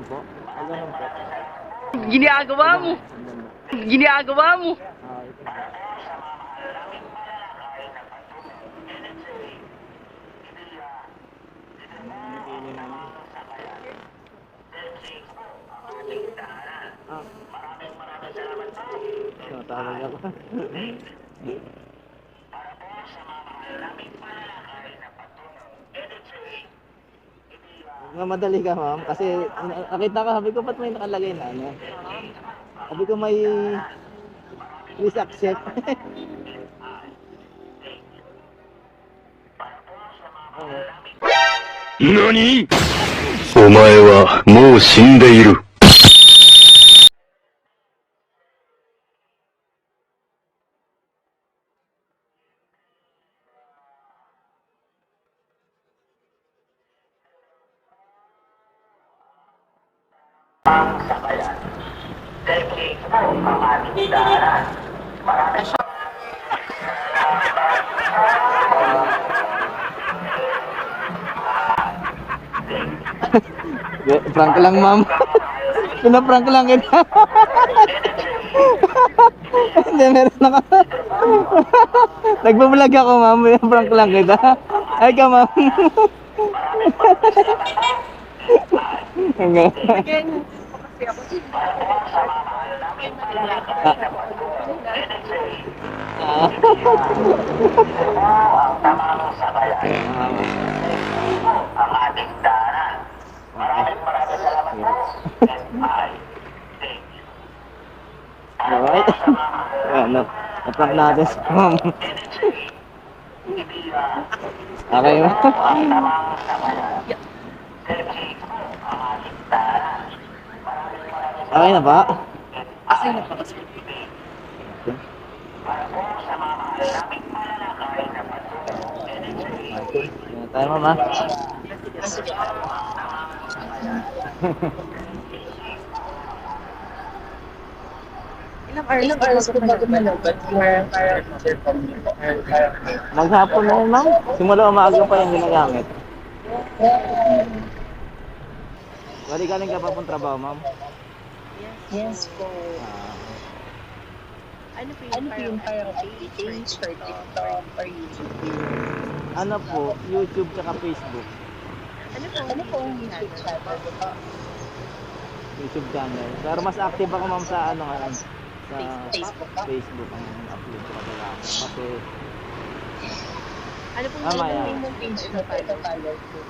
po. Wag ganun po. Ginagawa mo. Ginagawa mo. Ah, ito. Ah. Tawag ako. Madali ka, ma'am. Kasi nakita ko, sabi ko, ba't may nakalagay na ano? Sabi ko, may please accept. Oo. 何？お前はもう死んでいる。Sakayan. Technique po ang ating daanan. Maraming Prank lang, ma'am. Pinaprank lang kita. Hindi, meron ako. Nagbablog ako, ma'am. Pinaprank lang kita. Ay ka, ma'am. Hanggang. ang tamang sakayan. Ang ating daanan. Maraming salamat po. Thank you. Alright. Ano, na-prank natin si ma'am. Okay, ma'am. Ang tamang sakayan. Technique po ang ating daanan. Okay na ba? Asay na pa kasi. Okay. Yan na tayo, ma'am, ha? Ilang hours ko bago malabas? Maghapon na yun, ma'am. Simula umaga pa yung ginagamit. Bali galing ka pa pong trabaho, ma'am? Yes po. Ano Ano po yung parang page for TikTok or YouTube? Ano po, YouTube tsaka Facebook. Ano po ang YouTube channel po? YouTube channel. Pero mas active ako, ma'am, sa ano nga, sa Facebook po? Facebook ang upload ko talaga. Kasi, Ano pong Mamaya. Ano yung page mo po? Ito follow po.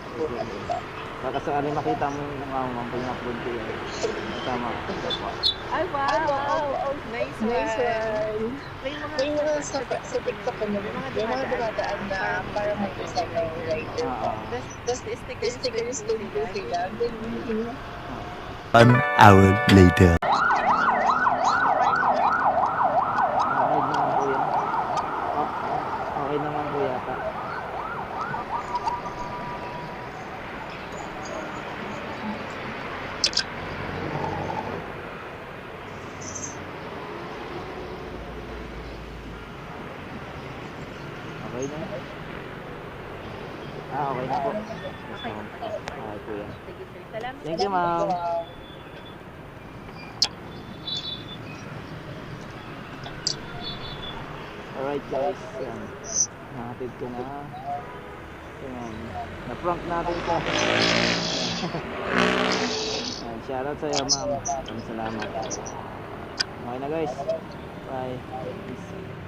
baka sakali makita mo yung mga ma'am pag in-upload ko yun. Tama. Ay, wow! Nice one. Nice one. May May mga sa TikTok ko naman, yung mga dumadaan na parang may isa na writer po. Tapos Stickers din po sila. Then, 1 hour later. Okay naman po yan. Okay naman po yata. Okay na. Okay na po. Okay po yan. Salamat. Thank you, ma'am. Alright, guys. Yan. Nahatid ko na. Yan. Na-prank natin ka. Yan. Shoutout sa'yo, ma'am. Salamat. Okay na, guys. Bye. Peace.